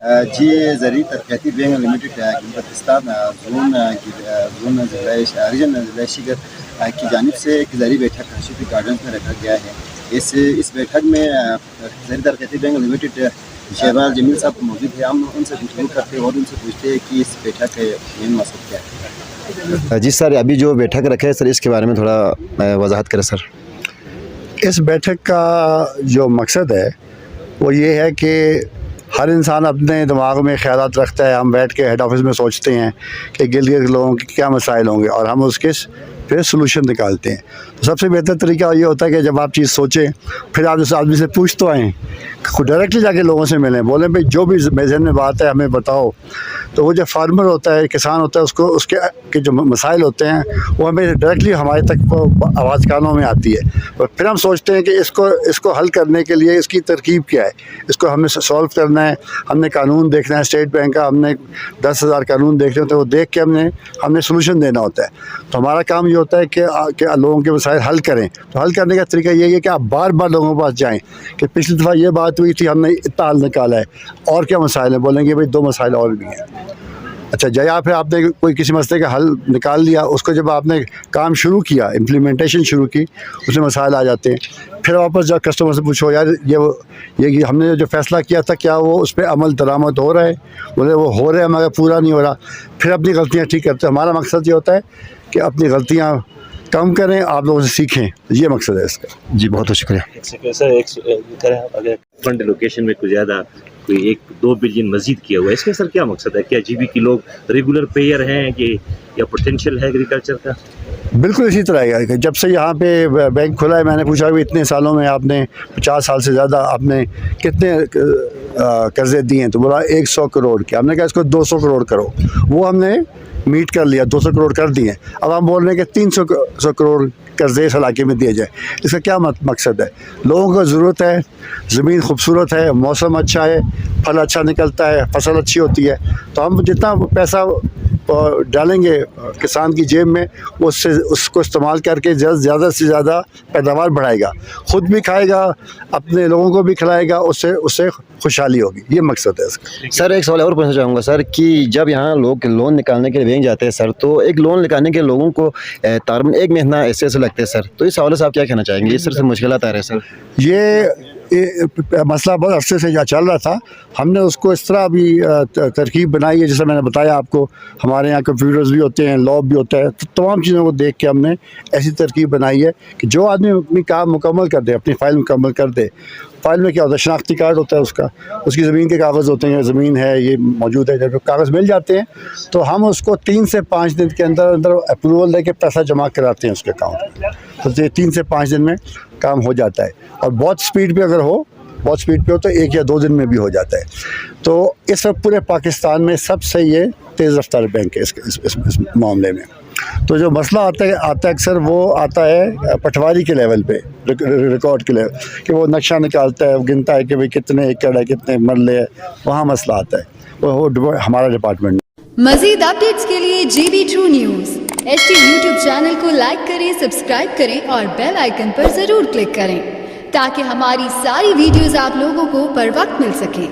جی زرعی ترقیاتی bank limited Baltistan zone region ضلع شگر کی جانب سے ایک زرعی بیٹھک شفیق گارڈنز میں رکھا گیا ہے. اس بیٹھک میں زرعی ترقیاتی بینک لمیٹڈ شہباز جمیل صاحب موجود ہیں. ہم ان سے گفتگو کرتے ہیں اور ان سے پوچھتے ہیں کہ اس بیٹھک کا مین مقصد کیا ہے. جی سر، ابھی جو بیٹھک رکھے ہے سر، اس کے بارے میں تھوڑا وضاحت کریں سر. اس بیٹھک کا جو مقصد ہے وہ یہ ہے کہ ہر انسان اپنے دماغ میں خیالات رکھتا ہے. ہم بیٹھ کے ہیڈ آفس میں سوچتے ہیں کہ گرد گرد لوگوں کے کیا مسائل ہوں گے اور ہم اس کے پھر سلوشن نکالتے ہیں. تو سب سے بہتر طریقہ یہ ہوتا ہے کہ جب آپ چیز سوچیں پھر آپ اس آدمی سے پوچھ تو آئیں، ڈائریکٹلی جا کے لوگوں سے ملیں، بولیں بھائی جو بھی ذہن میں بات ہے ہمیں بتاؤ. تو وہ جو فارمر ہوتا ہے، کسان ہوتا ہے، اس کے جو مسائل ہوتے ہیں وہ ہمیں ڈائریکٹلی ہمارے تک آواز کانوں میں آتی ہے. اور پھر ہم سوچتے ہیں کہ اس کو حل کرنے کے لیے اس کی ترکیب کیا ہے، اس کو ہمیں سولو کرنا ہے. ہم نے قانون دیکھنا ہے، اسٹیٹ بینک کا ہم نے 10,000 قانون دیکھنے ہوتے ہیں، وہ دیکھ کے ہم نے سلوشن دینا ہوتا ہے. تو ہمارا کام یہ ہوتا ہے کہ لوگوں کے مسائل حل کریں. تو حل کرنے کا طریقہ یہی ہے کہ آپ بار بار لوگوں کے پاس جائیں کہ پچھلی دفعہ یہ بات ہوئی تھی، ہم نے اتنا حل نکالا ہے، اور کیا مسائل ہیں. بولیں گے بھائی 2 مسائل اور بھی ہیں. اچھا یا پھر آپ نے کوئی کسی مسئلے کا حل نکال لیا، اس کو جب آپ نے کام شروع کیا، امپلیمنٹیشن شروع کی، اس میں مسائل آ جاتے ہیں. پھر واپس جا کسٹمر سے پوچھو یار یہ ہم نے جو فیصلہ کیا تھا کیا وہ اس پہ عمل درآمد ہو رہا ہے. بولے وہ ہو رہے ہیں مگر پورا نہیں ہو رہا. پھر اپنی غلطیاں ٹھیک کرتے ہیں. ہمارا مقصد یہ ہوتا ہے کہ اپنی غلطیاں کم کریں، آپ لوگوں سے سیکھیں. یہ مقصد ہے اس کا. جی بہت بہت شکریہ سر. اگر فنڈ لوکیشن میں کچھ زیادہ کوئی 1-2 بلین مزید کیا ہوا ہے، اس کا سر کیا مقصد ہے؟ کیا جی بی کے لوگ ریگولر پیئر ہیں یا پوٹینشیل ہے ایگریکلچر کا؟ بالکل اسی طرح ہے کہ جب سے یہاں پہ بینک کھلا ہے، میں نے پوچھا کہ اتنے سالوں میں آپ نے 50 سال سے زیادہ آپ نے کتنے قرضے دیے ہیں؟ تو بولا 100 کروڑ کے. ہم نے کہا اس کو 200 کروڑ کرو. وہ ہم نے میٹ کر لیا، 200 کروڑ کر دیے. اب ہم بول رہے ہیں کہ 300 کروڑ قرضے اس علاقے میں دیے جائے. اس کا کیا مقصد ہے؟ لوگوں کو ضرورت ہے، زمین خوبصورت ہے، موسم اچھا ہے، پھل اچھا نکلتا ہے، فصل اچھی ہوتی ہے. تو ہم جتنا پیسہ ڈالیں گے کسان کی جیب میں، اس کو استعمال کر کے زیادہ سے زیادہ پیداوار بڑھائے گا، خود بھی کھائے گا، اپنے لوگوں کو بھی کھلائے گا، اس سے خوشحالی ہوگی. یہ مقصد ہے اس کا. سر ایک سوال اور پوچھنا چاہوں گا سر کہ جب یہاں لوگ لون نکالنے کے لیے بینک جاتے ہیں سر، تو ایک لون نکالنے کے لوگوں کو تقریباً 1 مہینہ ایسے لگتے ہیں سر. تو اس حوالے سے آپ کیا کہنا چاہیں گے؟ اس طرح سے مشکلات آ رہے ہیں سر. یہ مسئلہ بہت عرصے سے چل رہا تھا. ہم نے اس کو اس طرح بھی ترکیب بنائی ہے، جیسے میں نے بتایا آپ کو، ہمارے یہاں کمپیوٹرز بھی ہوتے ہیں، لاء بھی ہوتا ہے. تو تمام چیزوں کو دیکھ کے ہم نے ایسی ترکیب بنائی ہے کہ جو آدمی اپنی کام مکمل کر دے، اپنی فائل مکمل کر دے. فائل میں کیا ہوتا ہے؟ شناختی کارڈ ہوتا ہے اس کی زمین کے کاغذ ہوتے ہیں، زمین ہے یہ موجود ہے. جب کاغذ مل جاتے ہیں تو ہم اس کو 3 سے 5 دن کے اندر اپروول دے کے پیسہ جمع کراتے ہیں اس کے اکاؤنٹ میں. تو 3 سے 5 دن میں کام ہو جاتا ہے. اور بہت سپیڈ پہ بہت سپیڈ پہ ہو تو 1 یا 2 دن میں بھی ہو جاتا ہے. تو اس وقت پورے پاکستان میں سب سے یہ تیز رفتار بینک ہے اس معاملے میں. تو جو مسئلہ آتا ہے اکثر وہ آتا ہے پٹواری کے لیول پہ، ریکارڈ کے لیول، کہ وہ نقشہ نکالتا ہے، وہ گنتا ہے کہ بھئی کتنے ایکڑ ہے، کتنے مرلے ہے. وہاں مسئلہ آتا ہے، وہ ہمارا ڈپارٹمنٹ. مزید اپڈیٹس کے لیے GB2 news HT YouTube channel کو لائک کریں، سبسکرائب کریں اور بیل آئیکن پر ضرور کلک کریں تاکہ ہماری ساری ویڈیوز آپ لوگوں کو پر وقت مل سکیں.